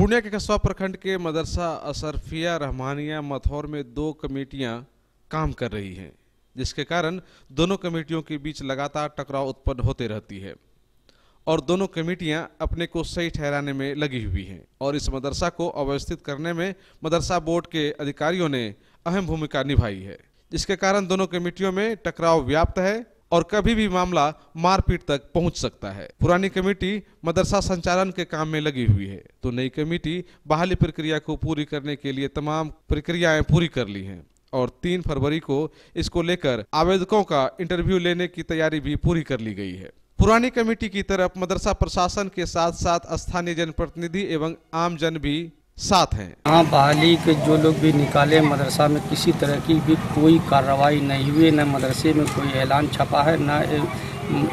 पूर्णिया के कसबा प्रखंड के मदरसा अशरफिया रहमानिया मथौर में 2 कमेटियां काम कर रही हैं, जिसके कारण दोनों कमेटियों के बीच लगातार टकराव उत्पन्न होते रहती है और दोनों कमेटियां अपने को सही ठहराने में लगी हुई हैं और इस मदरसा को अव्यवस्थित करने में मदरसा बोर्ड के अधिकारियों ने अहम भूमिका निभाई है, जिसके कारण दोनों कमेटियों में टकराव व्याप्त है और कभी भी मामला मारपीट तक पहुंच सकता है। पुरानी कमेटी मदरसा संचालन के काम में लगी हुई है तो नई कमेटी बहाली प्रक्रिया को पूरी करने के लिए तमाम प्रक्रियाएं पूरी कर ली हैं और 3 फरवरी को इसको लेकर आवेदकों का इंटरव्यू लेने की तैयारी भी पूरी कर ली गई है। पुरानी कमेटी की तरफ मदरसा प्रशासन के साथ साथ स्थानीय जनप्रतिनिधि एवं आम जन भी साथ हैं। हाँ, बहाली के जो लोग भी निकाले मदरसा में किसी तरह की भी कोई कार्रवाई नहीं हुई, न मदरसे में कोई ऐलान छपा है, न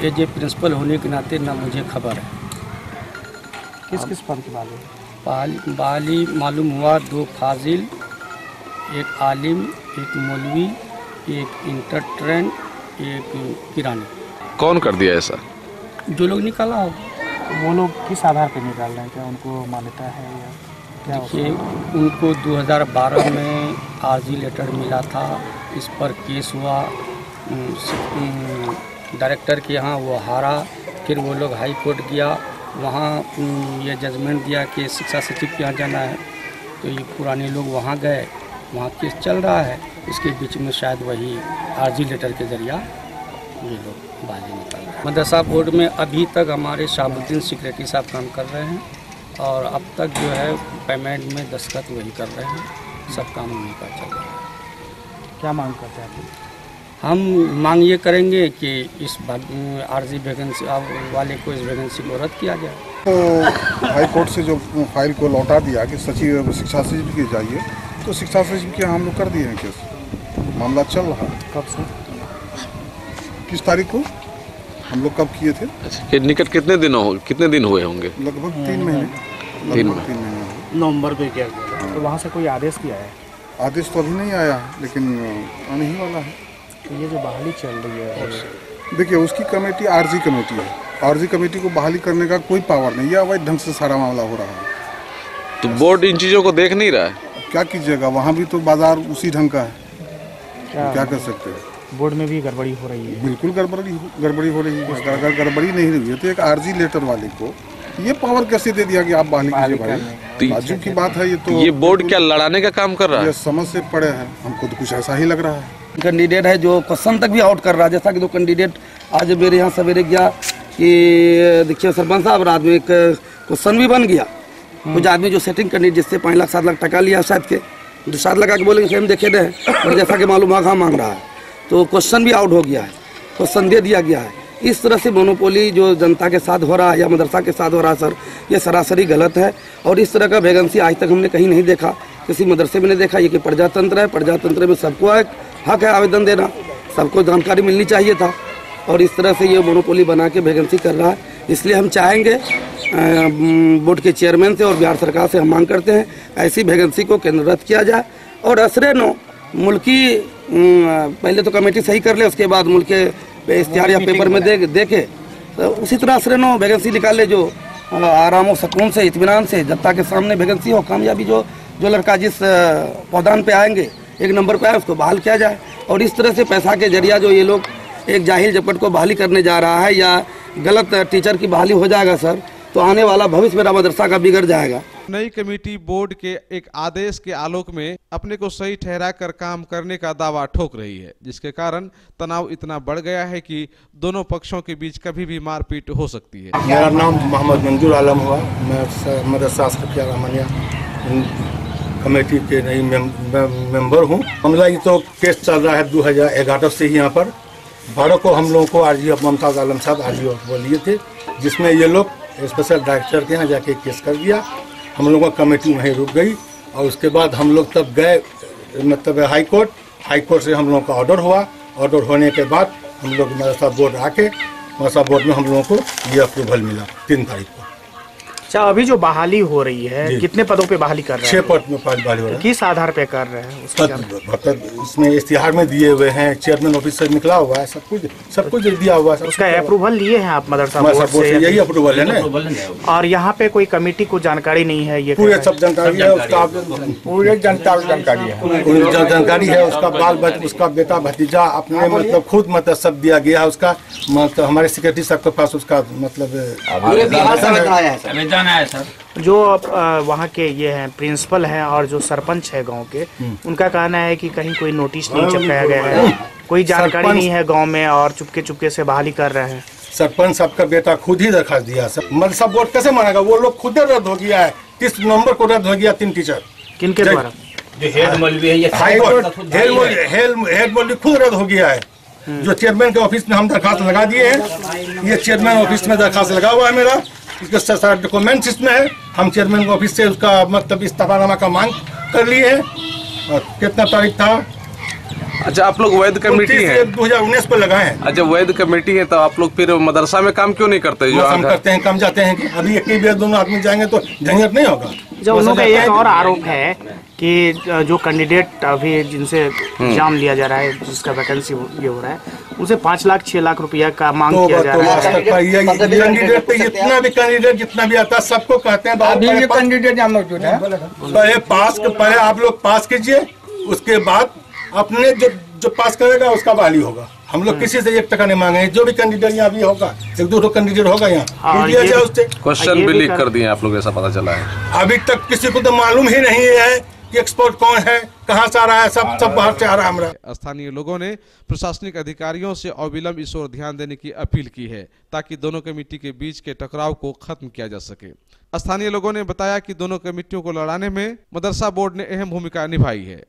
एज ए प्रिंसिपल होने के नाते न मुझे खबर है। किस किस पद की बात है? बहाली मालूम हुआ 2 फाजिल, 1 आलिम, 1 मौलवी, 1 इंटर ट्रेंड, 1 किरानी। कौन कर दिया ऐसा? जो लोग निकाला हो। वो लोग किस आधार पर निकाल रहे हैं? क्या उनको मान्यता है या क्या? देखिए, उनको 2012 में आरजी लेटर मिला था, इस पर केस हुआ डायरेक्टर के यहाँ, वो हारा, फिर वो लोग हाई कोर्ट गया, वहाँ ये जजमेंट दिया कि शिक्षा सचिव के यहाँ जाना है, तो ये पुराने लोग वहाँ गए, वहाँ केस चल रहा है। इसके बीच में शायद वही आरजी लेटर के जरिया ये लोग बाजी निकाल रहे हैं। मदरसा बोर्ड में अभी तक हमारे शाहबुद्दीन सेक्रेटरी साहब काम कर रहे हैं और अब तक जो है पेमेंट में दस्तखत वही कर रहे हैं, सब काम उन्हीं का चल रहा है। क्या मांग करते हैं? हम मांग ये करेंगे कि इस आरजी वैकेंसी वाले को, इस वैकेंसी को रद्द किया जाए। तो हाई कोर्ट से जो फाइल को लौटा दिया कि सचिव शिक्षा सचिव की जाइए, तो शिक्षा सचिव के हम लोग कर दिए हैं केस, मामला चल रहा है। कब से? किस तारीख को हम लोग कब किए थे? अच्छा, निकट कितने दिन हुए होंगे? लगभग 3 महीने। 3 महीने नवंबर पे क्या किया? तो वहाँ से कोई आदेश किया है? आदेश तो अभी नहीं आया, लेकिन आने ही वाला है। तो ये जो बहाली चल रही है, देखिए, उसकी कमेटी आरजी कमेटी है। आरजी कमेटी को बहाली करने का कोई पावर नहीं है, अवैध ढंग से सारा मामला हो रहा है। तो बोर्ड इन चीज़ों को देख नहीं रहा है? क्या कीजिएगा, वहाँ भी तो बाजार उसी ढंग का है, क्या कर सकते हैं। बोर्ड में भी गड़बड़ी हो रही है? बिल्कुल गड़बड़ी हो रही है। अगर गड़बड़ी नहीं हुई है तो एक आरजी लेटर वाले को ये पावर कैसे दे दिया कि आप बहाली कीजिए? भाई बाजू की बात है ये तो। ये बोर्ड क्या लड़ाने का काम कर रहा है? ये समझ से पड़े हैं, हमको तो कुछ ऐसा ही लग रहा है। कैंडिडेट है जो क्वेश्चन तक भी आउट कर रहा है, जैसा कि 2 कैंडिडेट आज मेरे यहाँ सवेरे गया कि देखिए सरपंच साहब, रात में एक क्वेश्चन भी बन गया। कुछ आदमी जो सेटिंग कैंडिडेट जिससे 5 लाख 7 लाख टका लिया शायद के, 7 लगा के बोलेंगे हम देखे दे, और जैसा कि मालूम हुआ मांग रहा है, तो क्वेश्चन भी आउट हो गया है, क्वेश्चन दे दिया गया है। इस तरह से मोनोपोली जो जनता के साथ हो रहा है या मदरसा के साथ हो रहा है सर, ये सरासरी गलत है और इस तरह का वैकेंसी आज तक हमने कहीं नहीं देखा, किसी मदरसे में नहीं देखा। ये कि प्रजातंत्र है, प्रजातंत्र में सबको हक है आवेदन देना, सबको जानकारी मिलनी चाहिए था और इस तरह से ये मोनोपोली बना के वैकेंसी कर रहा है। इसलिए हम चाहेंगे बोर्ड के चेयरमैन से और बिहार सरकार से हम मांग करते हैं ऐसी वैकेंसी को केंद्र रद्द किया जाए और असरे नो मुल्की पहले तो कमेटी सही कर ले, उसके बाद मुल्क के इश्तिहार या पेपर में देखे, तो उसी तरह असरे नो वैकेंसी निकाल ले जो आराम और सुकून से, इत्मीनान से जनता के सामने वैकेंसी हो। कामयाबी जो लड़का जिस पौधान पे आएंगे, 1 नंबर पे आए, उसको बहाल किया जाए। और इस तरह से पैसा के जरिया जो ये लोग एक जाहिल जपट को बहाली करने जा रहा है या गलत टीचर की बहाली हो जाएगा सर, तो आने वाला भविष्य मेरा मदरसा का बिगड़ जाएगा। नई कमेटी बोर्ड के एक आदेश के आलोक में अपने को सही ठहरा कर काम करने का दावा ठोक रही है, जिसके कारण तनाव इतना बढ़ गया है कि दोनों पक्षों के बीच कभी भी मारपीट हो सकती है। मेरा नाम मोहम्मद मंजूर आलम हुआ, मैं मदरसा अशरफिया रहमानिया कमेटी के नई मेंबर हूँ। मामला ये तो केस चल रहा है 2011 से ही। यहाँ पर 12 को हम लोगों को आरजी मुमताज आलम साहब आरजी वो लिए थे, जिसमें ये लोग स्पेशल डायरेक्टर के यहाँ जाके केस कर दिया। हम लोगों का कमेटी वहीं रुक गई और उसके बाद हम लोग तब गए मतलब हाई कोर्ट से हम लोगों का ऑर्डर हुआ। ऑर्डर होने के बाद हम लोग मदरसा बोर्ड आके मदरसा बोर्ड में हम लोगों को ये अप्रूवल मिला 3 तारीख को। अच्छा, अभी जो बहाली हो रही है जी। कितने पदों पे बहाली कर रहे 6 हैं? पद में बहाली हो रहा है। किस आधार पे कर रहे हैं उसकी जानकारी? मतलब इसमें इश्तिहार में दिए हुए हैं, चेयरमैन ऑफिस से निकला हुआ है, सब कुछ दिया हुआ है। उसका अप्रूवल लिए हैं आप मदरसा हमारे बोर्ड बोर्ड से से? यही अप्रूवल है ना। और यहाँ पे कोई कमेटी को जानकारी नहीं है? ये पूरे सब जानकारी है उसका, पूरे जनता को जानकारी है, जानकारी है उसका। बाल बच्चा, उसका बेटा भतीजा अपने मतलब खुद मतलब सब दिया गया है उसका। मतलब हमारे सेक्रेटरी साहब के पास उसका मतलब जो वहाँ के ये हैं प्रिंसिपल हैं और जो सरपंच है गांव के, उनका कहना है कि कहीं कोई नोटिस नहीं चिपकाया गया है, कोई जानकारी नहीं है गांव में और चुपके चुपके से बहाली कर रहे हैं। सरपंच साहब का बेटा खुद ही दरखास्त दिया सर। मदरसा बोर्ड कैसे मानेगा? वो लोग खुद ही रद्द हो गया है। 30 नवंबर को रद्द हो गया 3 टीचर। किनके द्वारा? हेड मौलवी खुद रद्द हो गया है। जो चेयरमैन के ऑफिस में हम दरखास्त लगा दिए हैं, ये चेयरमैन ऑफिस में दरखास्त लगा हुआ है मेरा, इसके सारा डॉक्यूमेंट्स इसमें है। हम चेयरमैन के ऑफिस से उसका मतलब इस्तीफानामा का मांग कर लिए हैं। और कितना तारीख था? अच्छा, आप लोग वैध कमेटी है, 2019 को लगाए हैं। अच्छा वैध कमेटी है, तो आप लोग फिर मदरसा में काम क्यों नहीं करते? जो हम करते हैं, कम जाते हैं कि अभी एक ही बेर दोनों आदमी जाएंगे तो झंझट नहीं होगा। जब उन लोगों का एक और आरोप है कि जो कैंडिडेट अभी जिनसे एग्जाम लिया जा रहा है, जिसका वैकेंसी ये हो रहा है, उनसे 5 लाख 6 लाख रुपया का मांग किया जा रहा है। कैंडिडेट पे जितना भी कैंडिडेट जितना भी आता है सबको कहते हैं कैंडिडेट मौजूद है। पहले आप लोग पास कीजिए, उसके बाद अपने जो पास करेगा उसका बहाली होगा। हम लोग किसी से 1 टका नहीं मांगे। जो भी कैंडिडेट यहाँ भी होगा, 1-2 कैंडिडेट होगा यहाँ, उससे क्वेश्चन भी लीक कर दिए आप लोग, ऐसा पता चला है। अभी तक किसी को तो मालूम ही नहीं है कि एक्सपोर्ट कौन है, कहाँ से आ रहा है, सब बाहर से आ रहा है। हमारा स्थानीय लोगों ने प्रशासनिक अधिकारियों से अविलंब इस ओर ध्यान देने की अपील की है ताकि दोनों कमेटी के बीच के टकराव को खत्म किया जा सके। स्थानीय लोगों ने बताया कि दोनों कमेटियों को लड़ाने में मदरसा बोर्ड ने अहम भूमिका निभाई है।